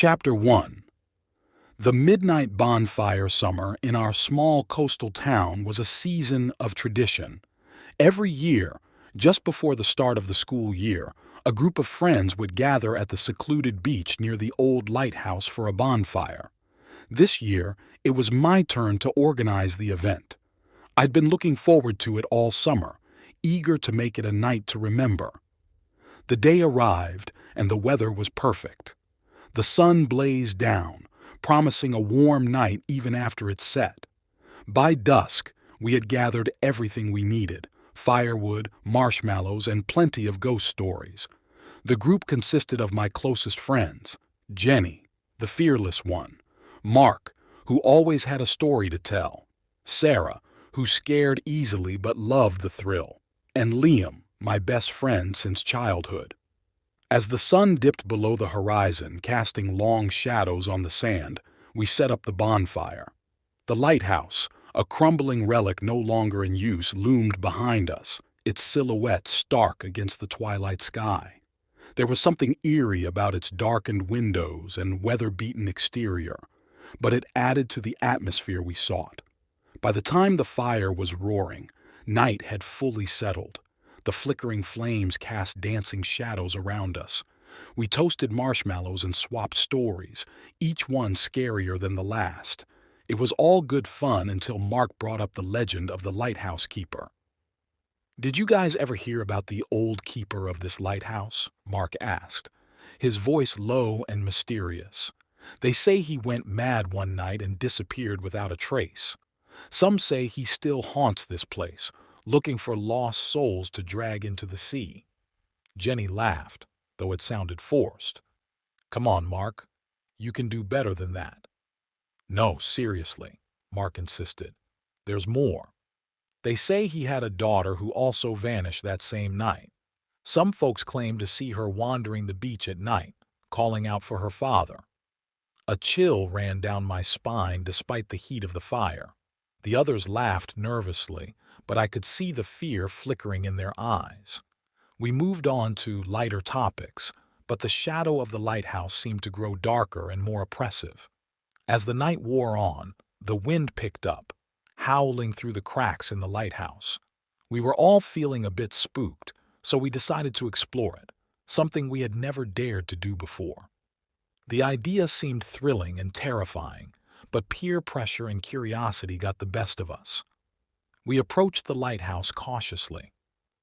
Chapter 1. The midnight bonfire summer in our small coastal town was a season of tradition. Every year, just before the start of the school year, a group of friends would gather at the secluded beach near the old lighthouse for a bonfire. This year, it was my turn to organize the event. I'd been looking forward to it all summer, eager to make it a night to remember. The day arrived, and the weather was perfect. The sun blazed down, promising a warm night even after it set. By dusk, we had gathered everything we needed: firewood, marshmallows, and plenty of ghost stories. The group consisted of my closest friends: Jenny, the fearless one; Mark, who always had a story to tell; Sarah, who scared easily but loved the thrill; and Liam, my best friend since childhood. As the sun dipped below the horizon, casting long shadows on the sand, we set up the bonfire. The lighthouse, a crumbling relic no longer in use, loomed behind us, its silhouette stark against the twilight sky. There was something eerie about its darkened windows and weather-beaten exterior, but it added to the atmosphere we sought. By the time the fire was roaring, night had fully settled. The flickering flames cast dancing shadows around us. We toasted marshmallows and swapped stories, each one scarier than the last. It was all good fun until Mark brought up the legend of the lighthouse keeper. "Did you guys ever hear about the old keeper of this lighthouse?" Mark asked, his voice low and mysterious. "They say he went mad one night and disappeared without a trace. Some say he still haunts this place, looking for lost souls to drag into the sea." Jenny laughed, though it sounded forced. "Come on, Mark. You can do better than that." "No, seriously," Mark insisted. "There's more. They say he had a daughter who also vanished that same night. Some folks claim to see her wandering the beach at night, calling out for her father." A chill ran down my spine despite the heat of the fire. The others laughed nervously, but I could see the fear flickering in their eyes. We moved on to lighter topics, but the shadow of the lighthouse seemed to grow darker and more oppressive. As the night wore on, the wind picked up, howling through the cracks in the lighthouse. We were all feeling a bit spooked, so we decided to explore it, something we had never dared to do before. The idea seemed thrilling and terrifying, but peer pressure and curiosity got the best of us. We approached the lighthouse cautiously.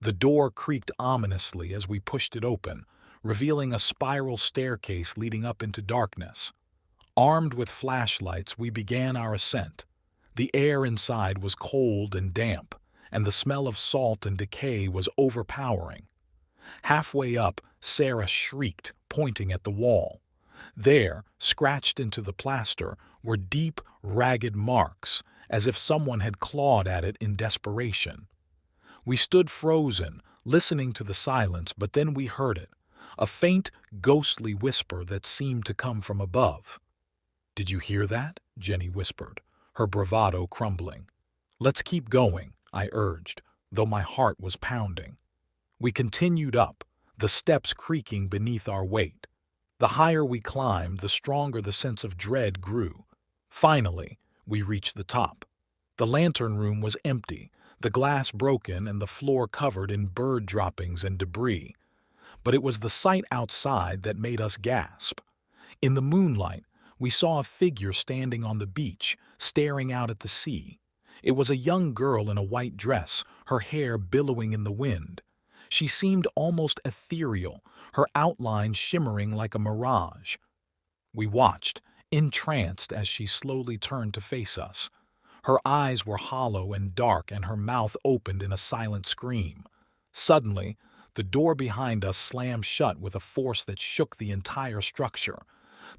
The door creaked ominously as we pushed it open, revealing a spiral staircase leading up into darkness. Armed with flashlights, we began our ascent. The air inside was cold and damp, and the smell of salt and decay was overpowering. Halfway up, Sarah shrieked, pointing at the wall. There, scratched into the plaster, were deep, ragged marks, as if someone had clawed at it in desperation. We stood frozen, listening to the silence, but then we heard it, a faint, ghostly whisper that seemed to come from above. "Did you hear that?" Jenny whispered, her bravado crumbling. "Let's keep going," I urged, though my heart was pounding. We continued up, the steps creaking beneath our weight. The higher we climbed, the stronger the sense of dread grew. Finally, we reached the top. The lantern room was empty, the glass broken and the floor covered in bird droppings and debris. But it was the sight outside that made us gasp. In the moonlight, we saw a figure standing on the beach, staring out at the sea. It was a young girl in a white dress, her hair billowing in the wind. She seemed almost ethereal, her outline shimmering like a mirage. We watched, entranced, as she slowly turned to face us. Her eyes were hollow and dark, and her mouth opened in a silent scream. Suddenly, the door behind us slammed shut with a force that shook the entire structure.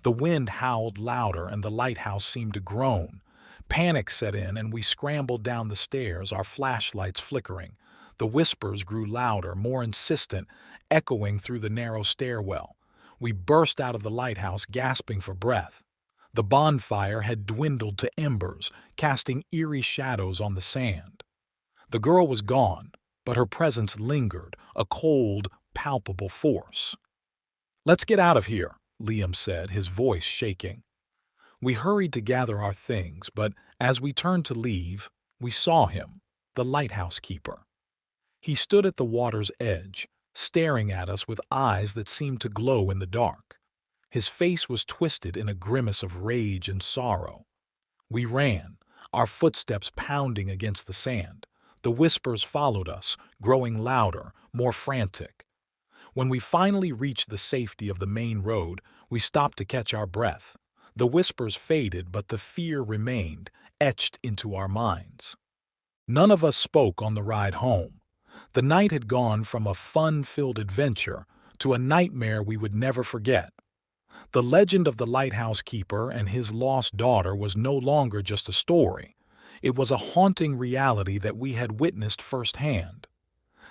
The wind howled louder, and the lighthouse seemed to groan. Panic set in, and we scrambled down the stairs, our flashlights flickering. The whispers grew louder, more insistent, echoing through the narrow stairwell. We burst out of the lighthouse, gasping for breath. The bonfire had dwindled to embers, casting eerie shadows on the sand. The girl was gone, but her presence lingered, a cold, palpable force. "Let's get out of here," Liam said, his voice shaking. We hurried to gather our things, but as we turned to leave, we saw him, the lighthouse keeper. He stood at the water's edge, staring at us with eyes that seemed to glow in the dark. His face was twisted in a grimace of rage and sorrow. We ran, our footsteps pounding against the sand. The whispers followed us, growing louder, more frantic. When we finally reached the safety of the main road, we stopped to catch our breath. The whispers faded, but the fear remained, etched into our minds. None of us spoke on the ride home. The night had gone from a fun-filled adventure to a nightmare we would never forget. The legend of the lighthouse keeper and his lost daughter was no longer just a story. It was a haunting reality that we had witnessed firsthand.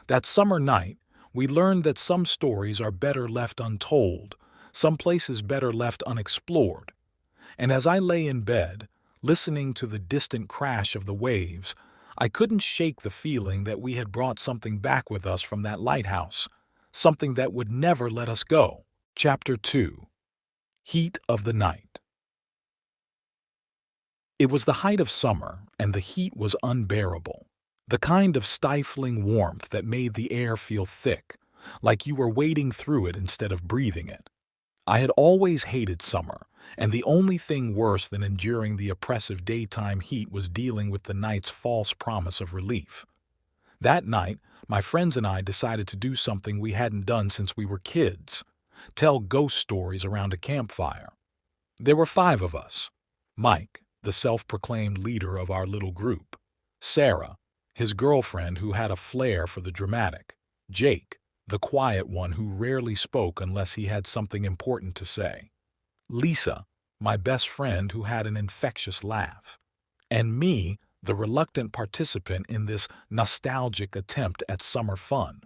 That summer night, we learned that some stories are better left untold, some places better left unexplored. And as I lay in bed, listening to the distant crash of the waves, I couldn't shake the feeling that we had brought something back with us from that lighthouse, something that would never let us go. Chapter 2. Heat of the Night. It was the height of summer, and the heat was unbearable. The kind of stifling warmth that made the air feel thick, like you were wading through it instead of breathing it. I had always hated summer, and the only thing worse than enduring the oppressive daytime heat was dealing with the night's false promise of relief. That night, my friends and I decided to do something we hadn't done since we were kids: tell ghost stories around a campfire. There were 5 of us: Mike, the self-proclaimed leader of our little group; Sarah, his girlfriend who had a flair for the dramatic; Jake, the quiet one who rarely spoke unless he had something important to say; Lisa, my best friend who had an infectious laugh; and me, the reluctant participant in this nostalgic attempt at summer fun.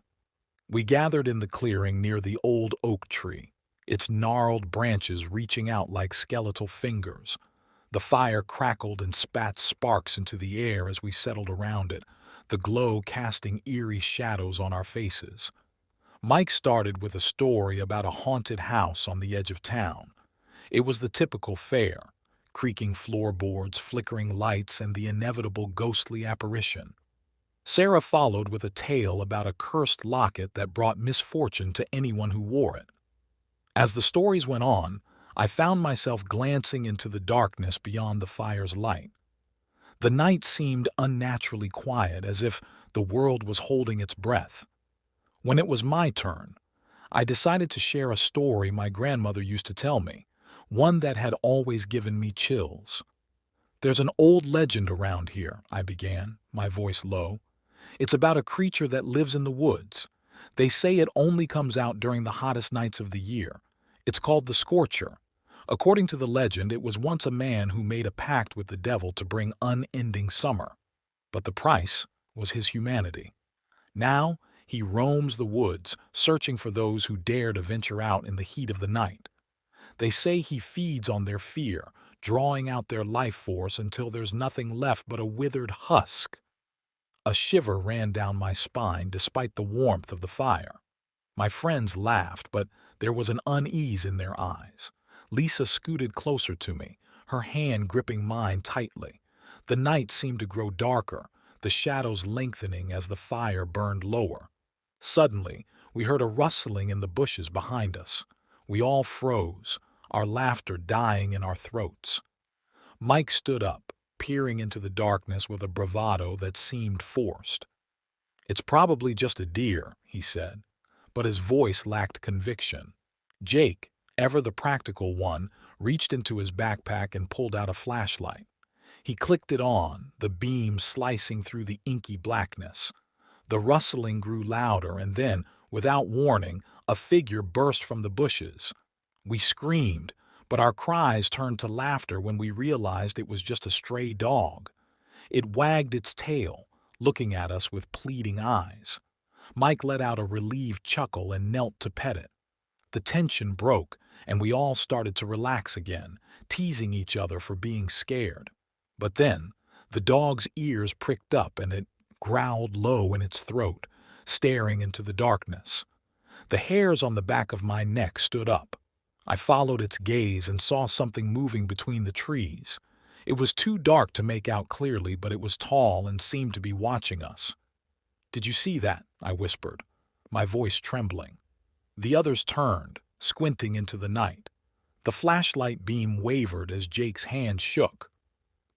We gathered in the clearing near the old oak tree, its gnarled branches reaching out like skeletal fingers. The fire crackled and spat sparks into the air as we settled around it, the glow casting eerie shadows on our faces. Mike started with a story about a haunted house on the edge of town. It was the typical fare: creaking floorboards, flickering lights, and the inevitable ghostly apparition. Sarah followed with a tale about a cursed locket that brought misfortune to anyone who wore it. As the stories went on, I found myself glancing into the darkness beyond the fire's light. The night seemed unnaturally quiet, as if the world was holding its breath. When it was my turn, I decided to share a story my grandmother used to tell me, one that had always given me chills. "There's an old legend around here," I began, my voice low. "It's about a creature that lives in the woods. They say it only comes out during the hottest nights of the year. It's called the Scorcher. According to the legend, it was once a man who made a pact with the devil to bring unending summer. But the price was his humanity. Now he roams the woods, searching for those who dare to venture out in the heat of the night. They say he feeds on their fear, drawing out their life force until there's nothing left but a withered husk." A shiver ran down my spine despite the warmth of the fire. My friends laughed, but there was an unease in their eyes. Lisa scooted closer to me, her hand gripping mine tightly. The night seemed to grow darker, the shadows lengthening as the fire burned lower. Suddenly, we heard a rustling in the bushes behind us. We all froze, our laughter dying in our throats. Mike stood up, peering into the darkness with a bravado that seemed forced. "It's probably just a deer," he said, but his voice lacked conviction. Jake, ever the practical one, reached into his backpack and pulled out a flashlight. He clicked it on, the beam slicing through the inky blackness. The rustling grew louder, and then, without warning, a figure burst from the bushes. We screamed, but our cries turned to laughter when we realized it was just a stray dog. It wagged its tail, looking at us with pleading eyes. Mike let out a relieved chuckle and knelt to pet it. The tension broke, and we all started to relax again, teasing each other for being scared. But then, the dog's ears pricked up and it growled low in its throat, staring into the darkness. The hairs on the back of my neck stood up. I followed its gaze and saw something moving between the trees. It was too dark to make out clearly, but it was tall and seemed to be watching us. "Did you see that?" I whispered, my voice trembling. The others turned, squinting into the night. The flashlight beam wavered as Jake's hand shook.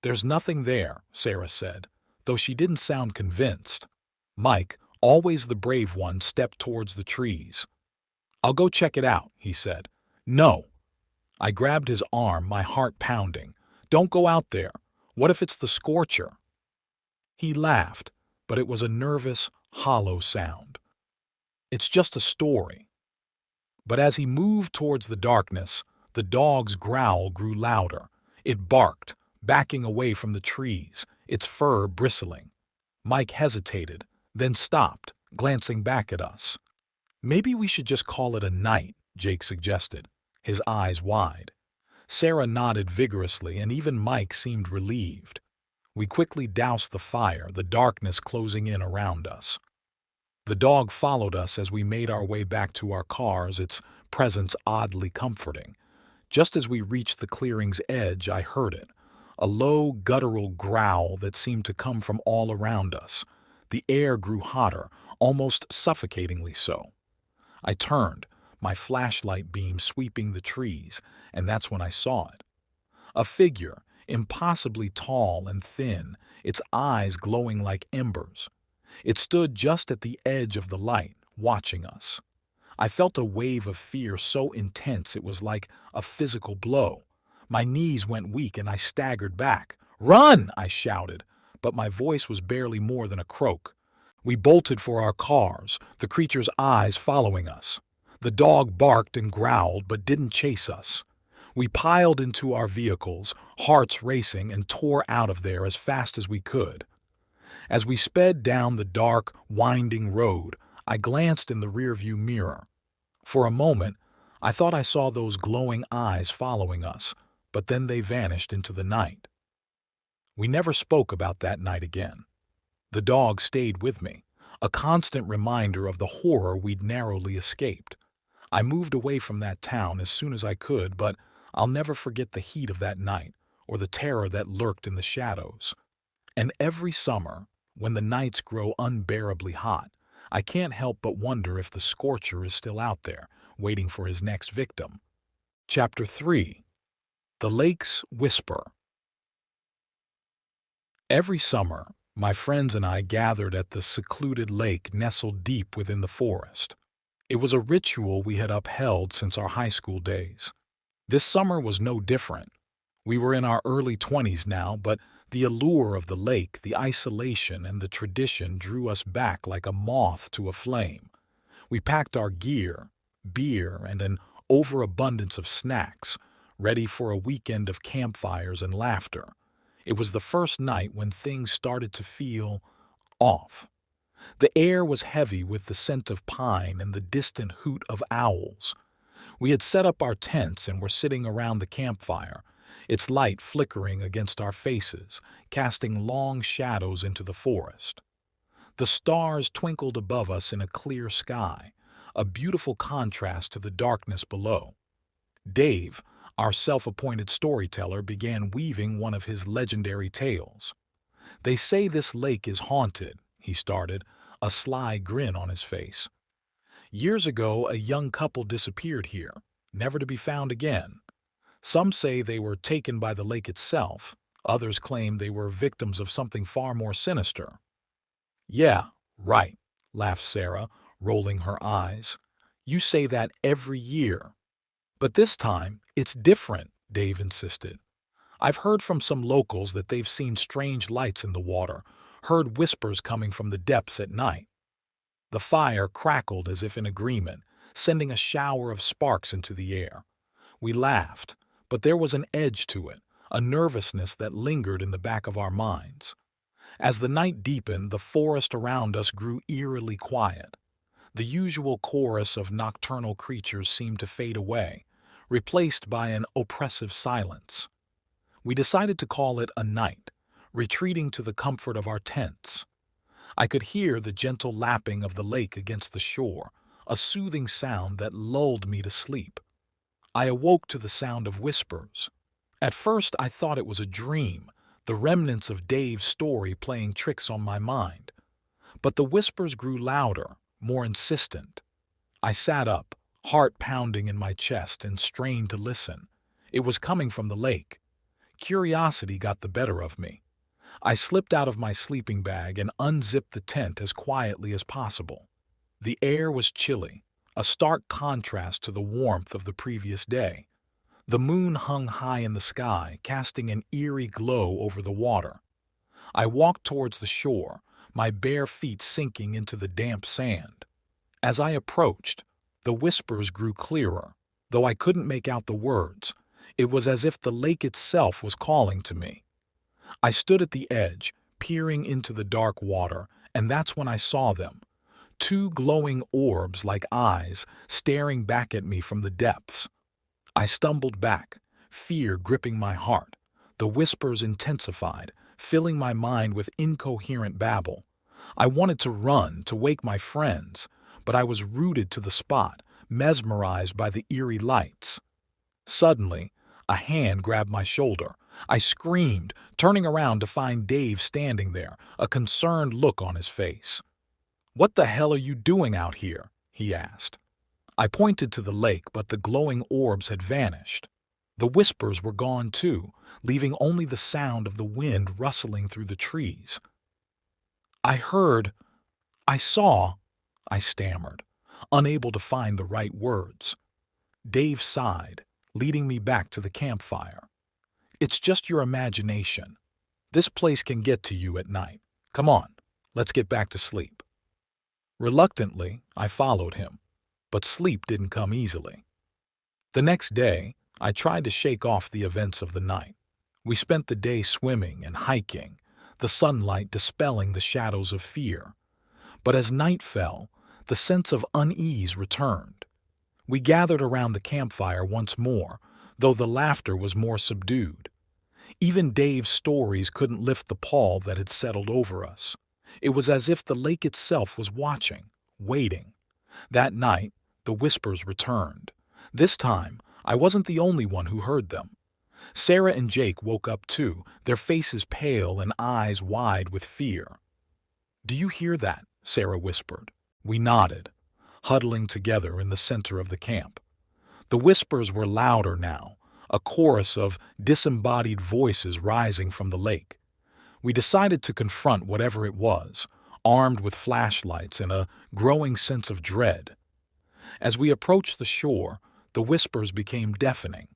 "There's nothing there," Sarah said, though she didn't sound convinced. Mike, always the brave one, stepped towards the trees. "I'll go check it out," he said. "No." I grabbed his arm, my heart pounding. "Don't go out there. What if it's the Scorcher?" He laughed, but it was a nervous, hollow sound. "It's just a story." But as he moved towards the darkness, the dog's growl grew louder. It barked, backing away from the trees, its fur bristling. Mike hesitated, then stopped, glancing back at us. "Maybe we should just call it a night," Jake suggested, his eyes wide. Sarah nodded vigorously, and even Mike seemed relieved. We quickly doused the fire, the darkness closing in around us. The dog followed us as we made our way back to our cars, its presence oddly comforting. Just as we reached the clearing's edge, I heard it, a low, guttural growl that seemed to come from all around us. The air grew hotter, almost suffocatingly so. I turned, my flashlight beam sweeping the trees, and that's when I saw it. A figure, impossibly tall and thin, its eyes glowing like embers. It stood just at the edge of the light, watching us. I felt a wave of fear so intense it was like a physical blow. My knees went weak and I staggered back. "Run!" I shouted, but my voice was barely more than a croak. We bolted for our cars, the creature's eyes following us. The dog barked and growled but didn't chase us. We piled into our vehicles, hearts racing, and tore out of there as fast as we could. As we sped down the dark, winding road, I glanced in the rearview mirror. For a moment, I thought I saw those glowing eyes following us, but then they vanished into the night. We never spoke about that night again. The dog stayed with me, a constant reminder of the horror we'd narrowly escaped. I moved away from that town as soon as I could, but I'll never forget the heat of that night or the terror that lurked in the shadows. And every summer, when the nights grow unbearably hot, I can't help but wonder if the Scorcher is still out there, waiting for his next victim. Chapter 3. The Lake's Whisper. Every summer, my friends and I gathered at the secluded lake nestled deep within the forest. It was a ritual we had upheld since our high school days. This summer was no different. We were in our early 20s now, but the allure of the lake, the isolation, and the tradition drew us back like a moth to a flame. We packed our gear, beer, and an overabundance of snacks, ready for a weekend of campfires and laughter. It was the first night when things started to feel off. The air was heavy with the scent of pine and the distant hoot of owls. We had set up our tents and were sitting around the campfire, its light flickering against our faces, casting long shadows into the forest. The stars twinkled above us in a clear sky, a beautiful contrast to the darkness below. Dave, our self-appointed storyteller, began weaving one of his legendary tales. "They say this lake is haunted," he started, a sly grin on his face. "Years ago, a young couple disappeared here, never to be found again. Some say they were taken by the lake itself. Others claim they were victims of something far more sinister." "Yeah, right," laughed Sarah, rolling her eyes. "You say that every year." "But this time, it's different," Dave insisted. "I've heard from some locals that they've seen strange lights in the water, heard whispers coming from the depths at night." The fire crackled as if in agreement, sending a shower of sparks into the air. We laughed, but there was an edge to it, a nervousness that lingered in the back of our minds. As the night deepened, the forest around us grew eerily quiet. The usual chorus of nocturnal creatures seemed to fade away, replaced by an oppressive silence. We decided to call it a night, retreating to the comfort of our tents. I could hear the gentle lapping of the lake against the shore, a soothing sound that lulled me to sleep. I awoke to the sound of whispers. At first, I thought it was a dream, the remnants of Dave's story playing tricks on my mind. But the whispers grew louder, more insistent. I sat up, heart pounding in my chest, and strained to listen. It was coming from the lake. Curiosity got the better of me. I slipped out of my sleeping bag and unzipped the tent as quietly as possible. The air was chilly, a stark contrast to the warmth of the previous day. The moon hung high in the sky, casting an eerie glow over the water. I walked towards the shore, my bare feet sinking into the damp sand. As I approached, the whispers grew clearer, though I couldn't make out the words. It was as if the lake itself was calling to me. I stood at the edge, peering into the dark water, and that's when I saw them. Two glowing orbs like eyes staring back at me from the depths. I stumbled back, fear gripping my heart. The whispers intensified, filling my mind with incoherent babble. I wanted to run, to wake my friends, but I was rooted to the spot, mesmerized by the eerie lights. Suddenly, a hand grabbed my shoulder. I screamed, turning around to find Dave standing there, a concerned look on his face. "What the hell are you doing out here?" he asked. I pointed to the lake, but the glowing orbs had vanished. The whispers were gone too, leaving only the sound of the wind rustling through the trees. "I heard, I saw," I stammered, unable to find the right words. Dave sighed, leading me back to the campfire. "It's just your imagination. This place can get to you at night. Come on, let's get back to sleep." Reluctantly, I followed him, but sleep didn't come easily. The next day, I tried to shake off the events of the night. We spent the day swimming and hiking, the sunlight dispelling the shadows of fear. But as night fell, the sense of unease returned. We gathered around the campfire once more, though the laughter was more subdued. Even Dave's stories couldn't lift the pall that had settled over us. It was as if the lake itself was watching, waiting. That night, the whispers returned. This time, I wasn't the only one who heard them. Sarah and Jake woke up too, their faces pale and eyes wide with fear. "Do you hear that?" Sarah whispered. We nodded, huddling together in the center of the camp. The whispers were louder now, a chorus of disembodied voices rising from the lake. We decided to confront whatever it was, armed with flashlights and a growing sense of dread. As we approached the shore, the whispers became deafening.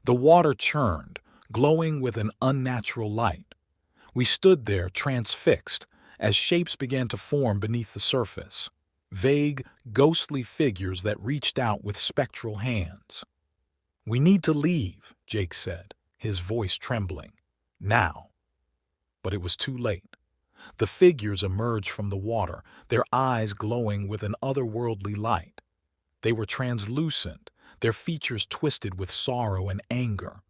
The water churned, glowing with an unnatural light. We stood there transfixed as shapes began to form beneath the surface. Vague, ghostly figures that reached out with spectral hands. "We need to leave," Jake said, his voice trembling. "Now." But it was too late. The figures emerged from the water, their eyes glowing with an otherworldly light. They were translucent, their features twisted with sorrow and anger.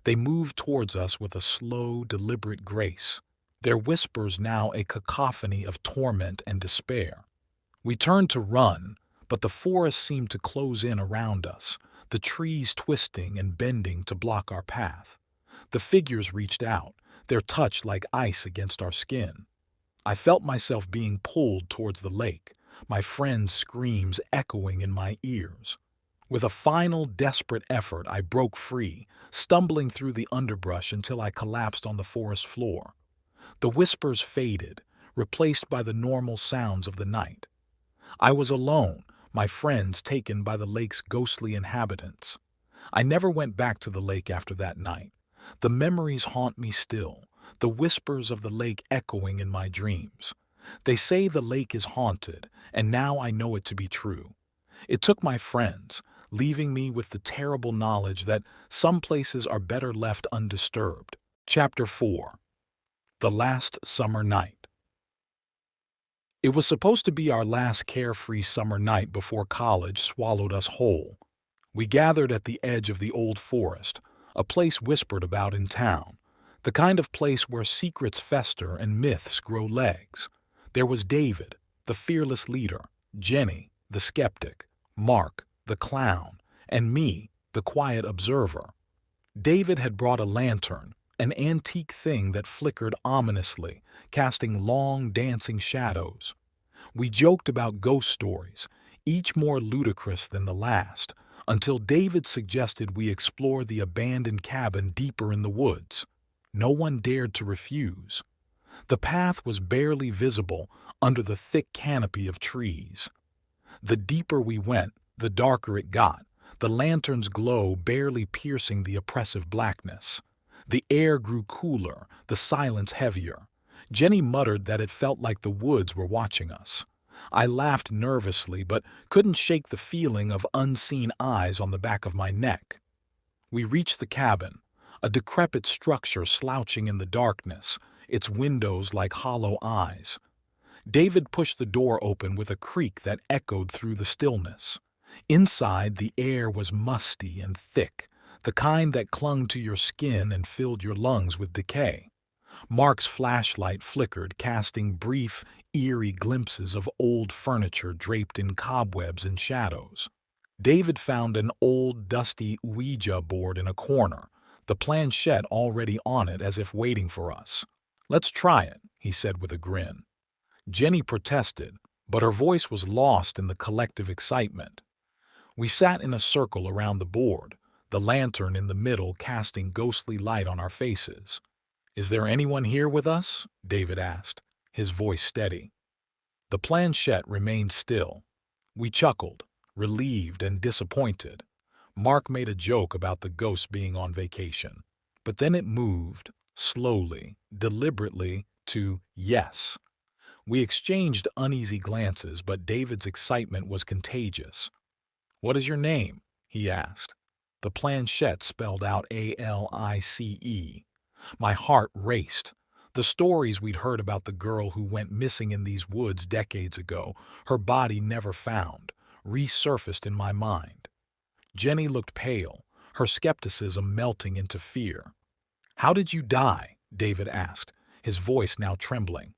They moved towards us with a slow, deliberate grace, their whispers now a cacophony of torment and despair. We turned to run, but the forest seemed to close in around us, the trees twisting and bending to block our path. The figures reached out, their touch like ice against our skin. I felt myself being pulled towards the lake, my friends' screams echoing in my ears. With a final desperate effort, I broke free, stumbling through the underbrush until I collapsed on the forest floor. The whispers faded, replaced by the normal sounds of the night. I was alone, my friends taken by the lake's ghostly inhabitants. I never went back to the lake after that night. The memories haunt me still, the whispers of the lake echoing in my dreams. They say the lake is haunted, and now I know it to be true. It took my friends, leaving me with the terrible knowledge that some places are better left undisturbed. Chapter 4. The Last Summer Night. It was supposed to be our last carefree summer night before college swallowed us whole. We gathered at the edge of the old forest, a place whispered about in town, the kind of place where secrets fester and myths grow legs. There was David, the fearless leader, Jenny, the skeptic, Mark, the clown, and me, the quiet observer. David had brought a lantern, an antique thing that flickered ominously, casting long, dancing shadows. We joked about ghost stories, each more ludicrous than the last, until David suggested we explore the abandoned cabin deeper in the woods. No one dared to refuse. The path was barely visible under the thick canopy of trees. The deeper we went, the darker it got, the lantern's glow barely piercing the oppressive blackness. The air grew cooler, the silence heavier. Jenny muttered that it felt like the woods were watching us. I laughed nervously, but couldn't shake the feeling of unseen eyes on the back of my neck. We reached the cabin, a decrepit structure slouching in the darkness, its windows like hollow eyes. David pushed the door open with a creak that echoed through the stillness. Inside, the air was musty and thick, the kind that clung to your skin and filled your lungs with decay. Mark's flashlight flickered, casting brief, eerie glimpses of old furniture draped in cobwebs and shadows. David found an old, dusty Ouija board in a corner, the planchette already on it as if waiting for us. "Let's try it," he said with a grin. Jenny protested, but her voice was lost in the collective excitement. We sat in a circle around the board, the lantern in the middle casting ghostly light on our faces. "Is there anyone here with us?" David asked, his voice steady. The planchette remained still. We chuckled, relieved and disappointed. Mark made a joke about the ghost being on vacation. But then it moved, slowly, deliberately, to yes. We exchanged uneasy glances, but David's excitement was contagious. "What is your name?" he asked. The planchette spelled out Alice. My heart raced. The stories we'd heard about the girl who went missing in these woods decades ago, her body never found, resurfaced in my mind. Jenny looked pale, her skepticism melting into fear. "How did you die?" David asked, his voice now trembling.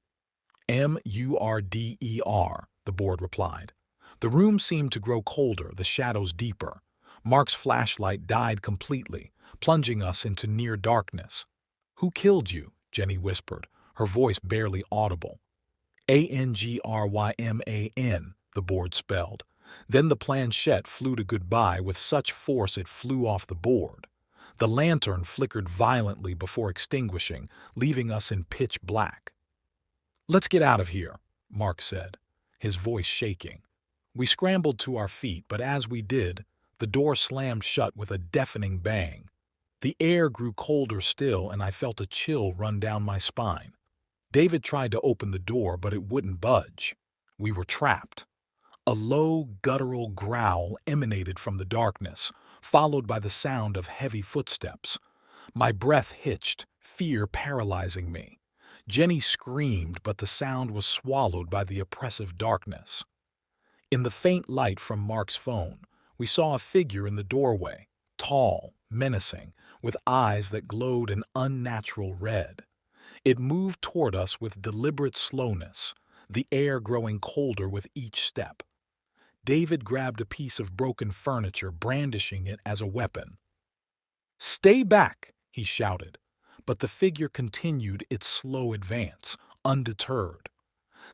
"Murder," the board replied. The room seemed to grow colder, the shadows deeper. Mark's flashlight died completely, plunging us into near darkness. "Who killed you?" Jenny whispered, her voice barely audible. "Angryman," the board spelled. Then the planchette flew to goodbye with such force it flew off the board. The lantern flickered violently before extinguishing, leaving us in pitch black. "Let's get out of here," Mark said, his voice shaking. We scrambled to our feet, but as we did, the door slammed shut with a deafening bang. The air grew colder still, and I felt a chill run down my spine. David tried to open the door, but it wouldn't budge. We were trapped. A low, guttural growl emanated from the darkness, followed by the sound of heavy footsteps. My breath hitched, fear paralyzing me. Jenny screamed, but the sound was swallowed by the oppressive darkness. In the faint light from Mark's phone, we saw a figure in the doorway, tall, menacing, with eyes that glowed an unnatural red. It moved toward us with deliberate slowness, the air growing colder with each step. David grabbed a piece of broken furniture, brandishing it as a weapon. "Stay back!" he shouted, but the figure continued its slow advance, undeterred.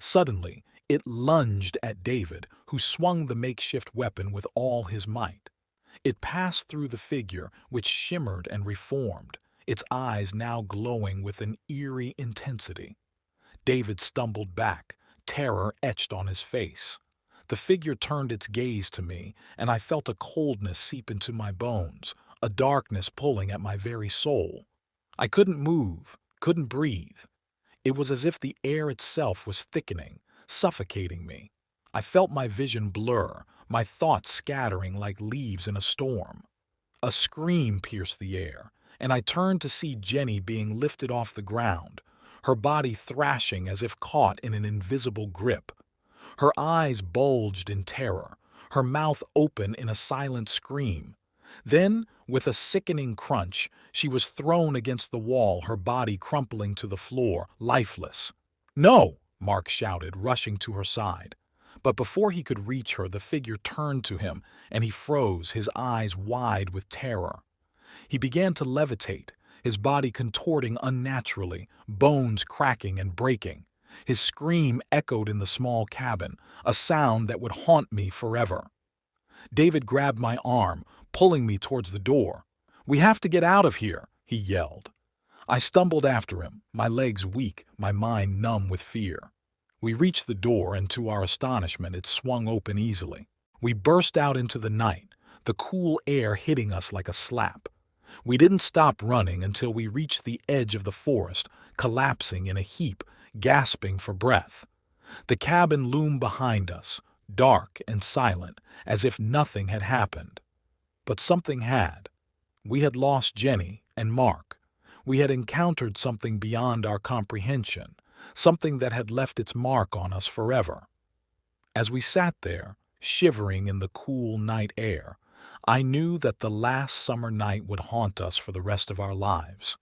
Suddenly, it lunged at David, who swung the makeshift weapon with all his might. It passed through the figure, which shimmered and reformed, its eyes now glowing with an eerie intensity. David stumbled back, terror etched on his face. The figure turned its gaze to me, and I felt a coldness seep into my bones, a darkness pulling at my very soul. I couldn't move, couldn't breathe. It was as if the air itself was thickening, suffocating me. I felt my vision blur, my thoughts scattering like leaves in a storm. A scream pierced the air, and I turned to see Jenny being lifted off the ground, her body thrashing as if caught in an invisible grip. Her eyes bulged in terror, her mouth open in a silent scream. Then, with a sickening crunch, she was thrown against the wall, her body crumpling to the floor, lifeless. "No!" Mark shouted, rushing to her side. But before he could reach her, the figure turned to him, and he froze, his eyes wide with terror. He began to levitate, his body contorting unnaturally, bones cracking and breaking. His scream echoed in the small cabin, a sound that would haunt me forever. David grabbed my arm, pulling me towards the door. "We have to get out of here," he yelled. I stumbled after him, my legs weak, my mind numb with fear. We reached the door, and to our astonishment, it swung open easily. We burst out into the night, the cool air hitting us like a slap. We didn't stop running until we reached the edge of the forest, collapsing in a heap, gasping for breath. The cabin loomed behind us, dark and silent, as if nothing had happened. But something had. We had lost Jenny and Mark. We had encountered something beyond our comprehension, something that had left its mark on us forever. As we sat there, shivering in the cool night air, I knew that the last summer night would haunt us for the rest of our lives.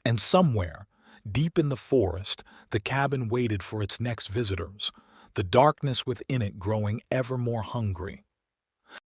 And somewhere, deep in the forest, the cabin waited for its next visitors, the darkness within it growing ever more hungry.